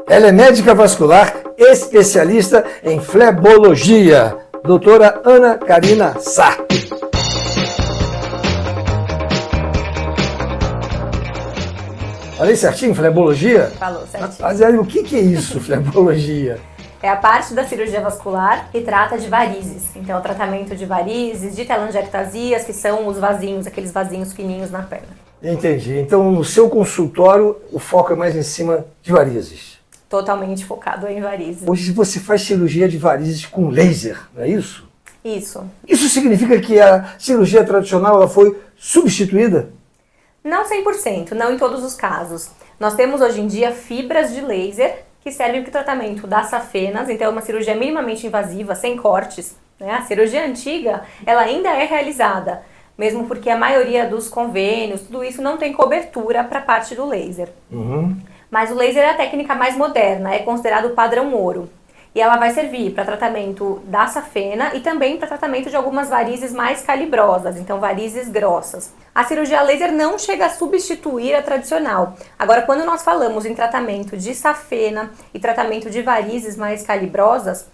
Ela é médica vascular, especialista em flebologia. Doutora Ana Karina Sá. Falei certinho, flebologia? Falou certinho. Mas o que é isso, flebologia? É a parte da cirurgia vascular que trata de varizes. Então, o tratamento de varizes, de telangiectasias, que são os vasinhos, aqueles vasinhos fininhos na perna. Entendi. Então, no seu consultório, o foco é mais em cima de varizes. Totalmente focado em varizes. Hoje você faz cirurgia de varizes com laser, não é isso? Isso. Isso significa que a cirurgia tradicional ela foi substituída? Não 100%, não em todos os casos. Nós temos hoje em dia fibras de laser que servem para o tratamento das safenas, então é uma cirurgia minimamente invasiva, sem cortes, né? A cirurgia antiga, ela ainda é realizada, mesmo porque a maioria dos convênios, tudo isso não tem cobertura para a parte do laser. Mas o laser é a técnica mais moderna, é considerado o padrão ouro. E ela vai servir para tratamento da safena e também para tratamento de algumas varizes mais calibrosas, então varizes grossas. A cirurgia laser não chega a substituir a tradicional. Agora, quando nós falamos em tratamento de safena e tratamento de varizes mais calibrosas,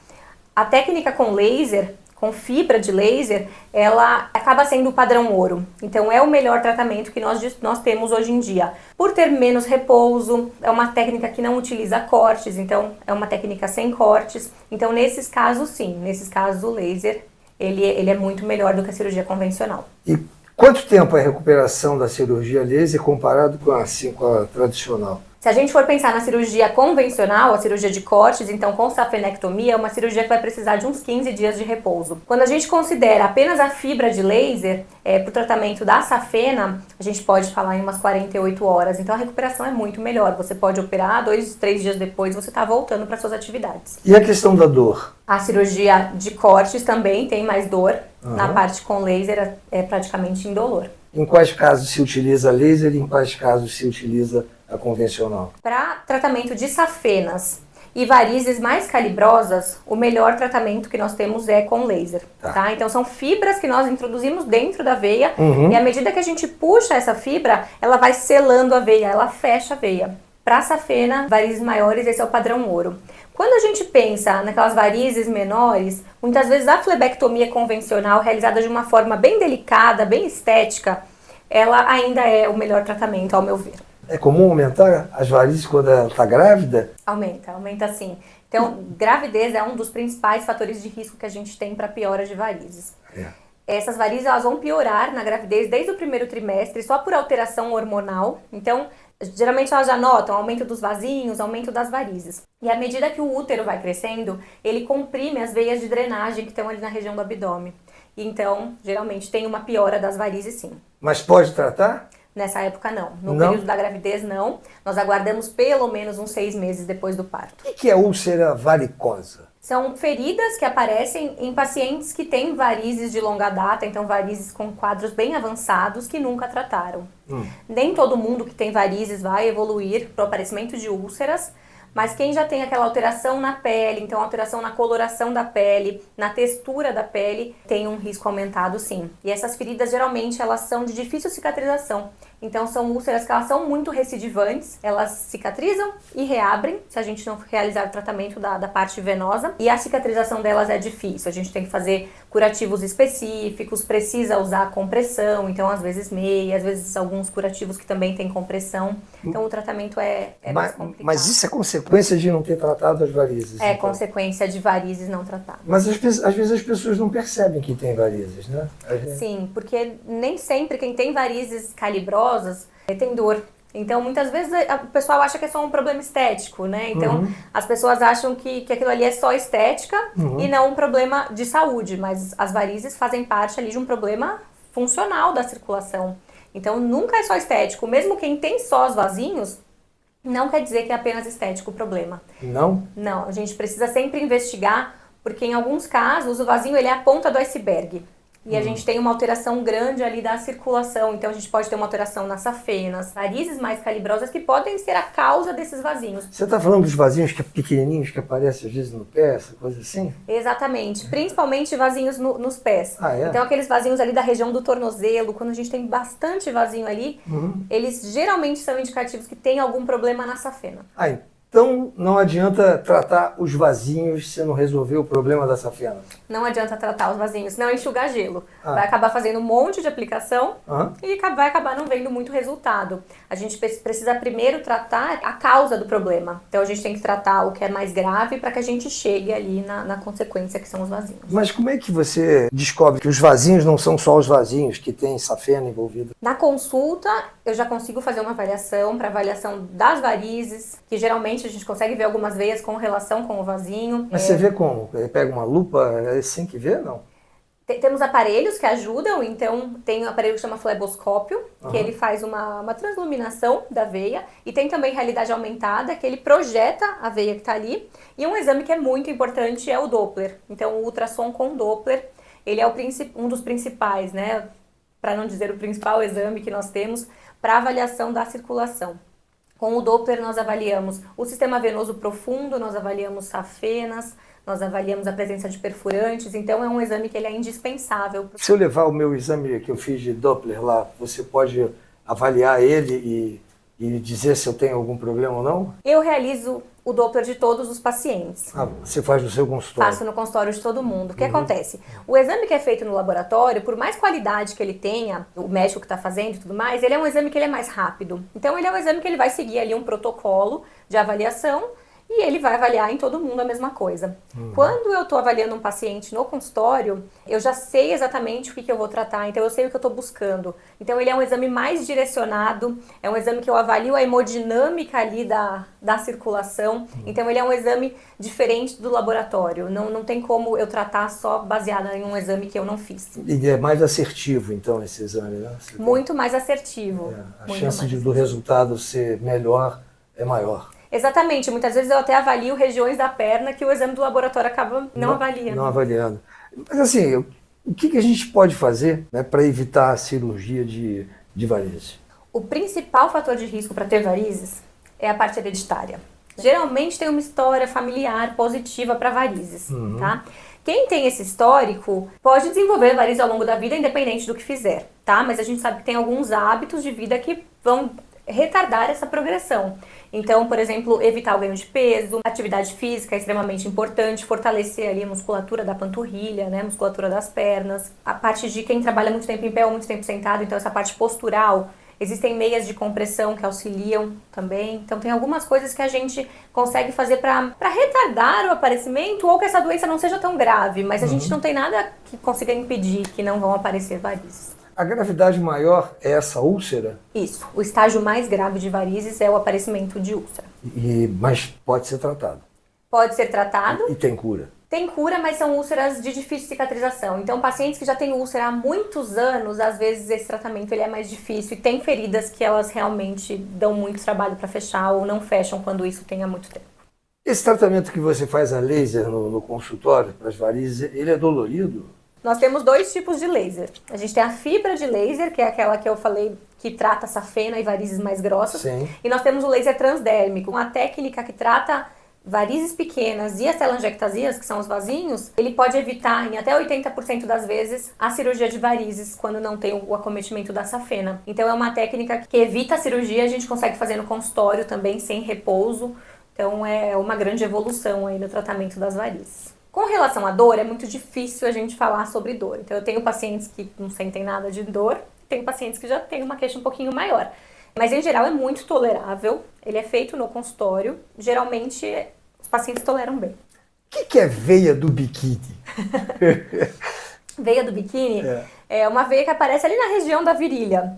a técnica com laser, com fibra de laser, ela acaba sendo o padrão ouro. Então é o melhor tratamento que nós temos hoje em dia. Por ter menos repouso, é uma técnica que não utiliza cortes, então é uma técnica sem cortes. Então nesses casos sim, nesses casos o laser, ele é muito melhor do que a cirurgia convencional. E quanto tempo é a recuperação da cirurgia laser comparado com a tradicional? Se a gente for pensar na cirurgia convencional, a cirurgia de cortes, então com safenectomia, é uma cirurgia que vai precisar de uns 15 dias de repouso. Quando a gente considera apenas a fibra de laser, para o tratamento da safena, a gente pode falar em umas 48 horas. Então a recuperação é muito melhor. Você pode operar, 2, 3 dias depois você está voltando para suas atividades. E a questão da dor? A cirurgia de cortes também tem mais dor. Na parte com laser é praticamente indolor. Em quais casos se utiliza laser e em quais casos se utiliza a convencional? Para tratamento de safenas e varizes mais calibrosas, o melhor tratamento que nós temos é com laser. Tá? Então são fibras que nós introduzimos dentro da veia e à medida que a gente puxa essa fibra, ela vai selando a veia, ela fecha a veia. Para safena, varizes maiores, esse é o padrão ouro. Quando a gente pensa naquelas varizes menores, muitas vezes a flebectomia convencional, realizada de uma forma bem delicada, bem estética, ela ainda é o melhor tratamento, ao meu ver. É comum aumentar as varizes quando ela está grávida? Aumenta sim. Então, gravidez é um dos principais fatores de risco que a gente tem para piora de varizes. Essas varizes elas vão piorar na gravidez desde o primeiro trimestre, só por alteração hormonal. Então, geralmente elas já notam aumento dos vasinhos, aumento das varizes. E à medida que o útero vai crescendo, ele comprime as veias de drenagem que estão ali na região do abdômen. Então, geralmente tem uma piora das varizes sim. Mas pode tratar? Nessa época não. No período da gravidez não. Nós aguardamos pelo menos uns 6 meses depois do parto. O que é úlcera varicosa? São feridas que aparecem em pacientes que têm varizes de longa data, então varizes com quadros bem avançados que nunca trataram. Nem todo mundo que tem varizes vai evoluir para o aparecimento de úlceras, mas quem já tem aquela alteração na pele, então alteração na coloração da pele, na textura da pele, tem um risco aumentado sim. E essas feridas geralmente elas são de difícil cicatrização. Então são úlceras que elas são muito recidivantes, elas cicatrizam e reabrem, se a gente não realizar o tratamento da parte venosa. E a cicatrização delas é difícil, a gente tem que fazer curativos específicos, precisa usar compressão, então às vezes meia, às vezes alguns curativos que também tem compressão. Então o tratamento é mais complicado. Mas isso é consequência de não ter tratado as varizes? É então. Consequência de varizes não tratadas. Mas às vezes as pessoas não percebem que tem varizes, né? Sim, porque nem sempre quem tem varizes calibrosas tem dor. Então, muitas vezes o pessoal acha que é só um problema estético, né? Então, as pessoas acham que aquilo ali é só estética e não um problema de saúde, mas as varizes fazem parte ali de um problema funcional da circulação. Então, nunca é só estético. Mesmo quem tem só os vasinhos, não quer dizer que é apenas estético o problema. Não? Não, a gente precisa sempre investigar, porque em alguns casos o vasinho ele é a ponta do iceberg. E a gente tem uma alteração grande ali da circulação, então a gente pode ter uma alteração nas safenas, varizes mais calibrosas que podem ser a causa desses vasinhos. Você está falando dos vasinhos pequenininhos que aparecem às vezes no pé, essa coisa assim? Exatamente, principalmente vasinhos nos pés. Então aqueles vasinhos ali da região do tornozelo, quando a gente tem bastante vasinho ali, eles geralmente são indicativos que tem algum problema na safena. Então não adianta tratar os vasinhos se não resolver o problema da safena. Não adianta tratar os vasinhos, senão enxugar gelo. Ah. Vai acabar fazendo um monte de aplicação Ah. e vai acabar não vendo muito resultado. A gente precisa primeiro tratar a causa do problema. Então a gente tem que tratar o que é mais grave para que a gente chegue ali na consequência, que são os vasinhos. Mas como é que você descobre que os vasinhos não são só os vasinhos, que tem safena envolvida? Na consulta, eu já consigo fazer uma avaliação para avaliação das varizes, que geralmente a gente consegue ver algumas veias com relação com o vasinho. Mas você vê como? Pega uma lupa, é assim que vê, não? Temos aparelhos que ajudam, então tem um aparelho que chama fleboscópio, que ele faz uma transluminação da veia, e tem também realidade aumentada, que ele projeta a veia que está ali, e um exame que é muito importante é o Doppler. Então o ultrassom com Doppler, ele é um dos principais, né, para não dizer o principal exame que nós temos para avaliação da circulação. Com o Doppler nós avaliamos o sistema venoso profundo, nós avaliamos safenas, nós avaliamos a presença de perfurantes, então é um exame que ele é indispensável. Se eu levar o meu exame que eu fiz de Doppler lá, você pode avaliar ele e dizer se eu tenho algum problema ou não? Eu realizo o Doppler de todos os pacientes. Ah, você faz no seu consultório? Faço no consultório de todo mundo. O que acontece? O exame que é feito no laboratório, por mais qualidade que ele tenha, o médico que está fazendo e tudo mais, ele é um exame que ele é mais rápido. Então ele é um exame que ele vai seguir ali um protocolo de avaliação e ele vai avaliar em todo mundo a mesma coisa. Quando eu estou avaliando um paciente no consultório, eu já sei exatamente o que eu vou tratar, então eu sei o que eu estou buscando. Então ele é um exame mais direcionado, é um exame que eu avalio a hemodinâmica ali da circulação, então ele é um exame diferente do laboratório. Não tem como eu tratar só baseada em um exame que eu não fiz. E é mais assertivo, então, esse exame, né? Muito mais assertivo. A chance do resultado ser melhor é maior. Exatamente, muitas vezes eu até avalio regiões da perna que o exame do laboratório acaba não avaliando. Não avaliando. Mas assim, o que a gente pode fazer, né, para evitar a cirurgia de varizes? O principal fator de risco para ter varizes é a parte hereditária. Geralmente tem uma história familiar positiva para varizes, tá? Quem tem esse histórico pode desenvolver varizes ao longo da vida, independente do que fizer, tá? Mas a gente sabe que tem alguns hábitos de vida que vão retardar essa progressão. Então, por exemplo, evitar o ganho de peso, atividade física é extremamente importante, fortalecer ali a musculatura da panturrilha, né, musculatura das pernas, a parte de quem trabalha muito tempo em pé ou muito tempo sentado, então essa parte postural, existem meias de compressão que auxiliam também, então tem algumas coisas que a gente consegue fazer para retardar o aparecimento ou que essa doença não seja tão grave, mas a gente não tem nada que consiga impedir que não vão aparecer varizes. A gravidade maior é essa úlcera? Isso. O estágio mais grave de varizes é o aparecimento de úlcera. Mas pode ser tratado? Pode ser tratado. E tem cura? Tem cura, mas são úlceras de difícil cicatrização. Então, pacientes que já têm úlcera há muitos anos, às vezes esse tratamento ele é mais difícil. E tem feridas que elas realmente dão muito trabalho para fechar ou não fecham quando isso tem há muito tempo. Esse tratamento que você faz a laser no consultório para as varizes, ele é dolorido? Nós temos dois tipos de laser. A gente tem a fibra de laser, que é aquela que eu falei que trata safena e varizes mais grossas. Sim. E nós temos o laser transdérmico, uma técnica que trata varizes pequenas e as telangiectasias, que são os vasinhos. Ele pode evitar, em até 80% das vezes, a cirurgia de varizes quando não tem o acometimento da safena. Então é uma técnica que evita a cirurgia, a gente consegue fazer no consultório também, sem repouso. Então é uma grande evolução aí no tratamento das varizes. Com relação à dor, é muito difícil a gente falar sobre dor. Então eu tenho pacientes que não sentem nada de dor, tenho pacientes que já têm uma queixa um pouquinho maior. Mas em geral é muito tolerável, ele é feito no consultório, geralmente os pacientes toleram bem. O que é veia do biquíni? Veia do biquíni é uma veia que aparece ali na região da virilha.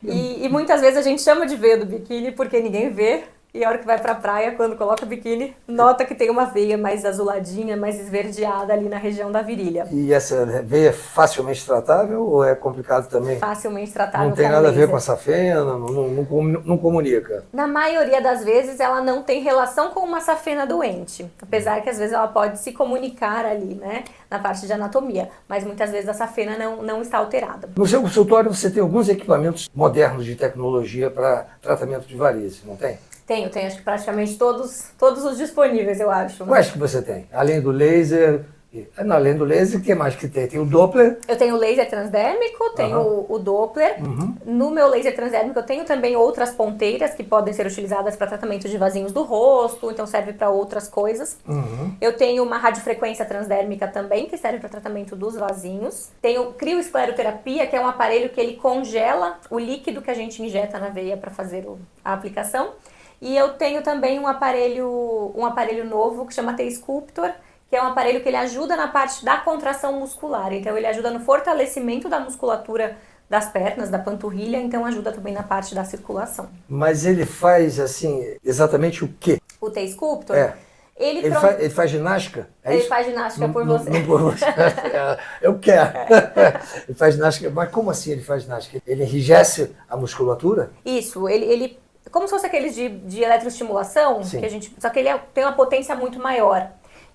E muitas vezes a gente chama de veia do biquíni porque ninguém vê. E a hora que vai pra praia, quando coloca o biquíni, nota que tem uma veia mais azuladinha, mais esverdeada ali na região da virilha. E essa veia é facilmente tratável ou é complicado também? Facilmente tratável. Não tem nada a ver com a safena, não comunica? Na maioria das vezes, ela não tem relação com uma safena doente. Apesar que às vezes ela pode se comunicar ali, né, na parte de anatomia. Mas muitas vezes a safena não está alterada. No seu consultório você tem alguns equipamentos modernos de tecnologia para tratamento de varizes, não tem? Tenho acho que praticamente todos os disponíveis, eu acho. Quais que você tem? Além do laser, Além do laser, o que mais que tem? Tem o Doppler. Eu tenho o laser transdérmico, tenho o Doppler. No meu laser transdérmico eu tenho também outras ponteiras que podem ser utilizadas para tratamento de vasinhos do rosto, então serve para outras coisas. Eu tenho uma radiofrequência transdérmica também, que serve para tratamento dos vasinhos. Tenho crioescleroterapia, que é um aparelho que ele congela o líquido que a gente injeta na veia para fazer a aplicação. E eu tenho também um aparelho novo que chama T-Sculptor, que é um aparelho que ele ajuda na parte da contração muscular. Então, ele ajuda no fortalecimento da musculatura das pernas, da panturrilha, então ajuda também na parte da circulação. Mas ele faz, assim, exatamente o quê? O T-Sculptor? Ele faz ginástica? Ele faz ginástica por você. Não por você. Eu quero. Ele faz ginástica. Mas como assim ele faz ginástica? Ele enrijece a musculatura? Isso. Ele como se fosse aqueles de eletroestimulação, Sim. só que ele tem uma potência muito maior.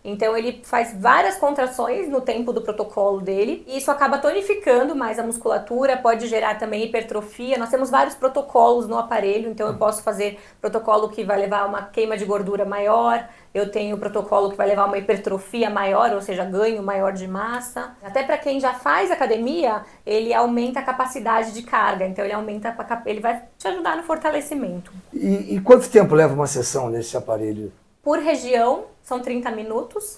Então ele faz várias contrações no tempo do protocolo dele e isso acaba tonificando mais a musculatura, pode gerar também hipertrofia. Nós temos vários protocolos no aparelho, então eu posso fazer protocolo que vai levar a uma queima de gordura maior, eu tenho protocolo que vai levar a uma hipertrofia maior, ou seja, ganho maior de massa. Até para quem já faz academia, ele aumenta a capacidade de carga, então ele vai te ajudar no fortalecimento. E quanto tempo leva uma sessão nesse aparelho? Por região, são 30 minutos.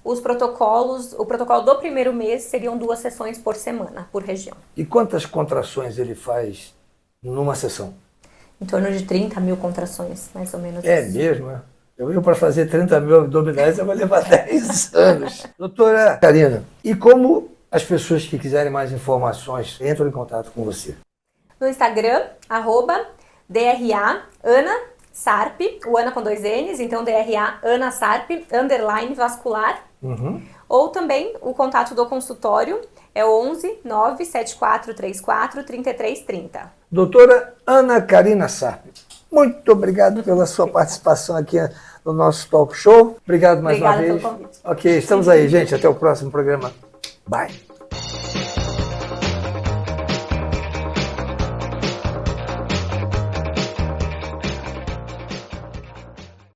O protocolo do primeiro mês seriam 2 sessões por semana, por região. E quantas contrações ele faz numa sessão? Em torno de 30 mil contrações, mais ou menos. É mesmo, é? Para fazer 30 mil abdominais, eu vou levar 10 anos. Doutora Karina, e como as pessoas que quiserem mais informações entram em contato com você? No Instagram, @DRA Ana Sarp, o Ana com 2 N's, então DRA Ana Sarp, _vascular. Ou também o contato do consultório é 11 97434 3330. Doutora Ana Karina Sarp, muito obrigado pela sua participação aqui no nosso talk show. Obrigado mais uma vez. Obrigada pelo convite. Ok, estamos aí, gente. Até o próximo programa. Bye.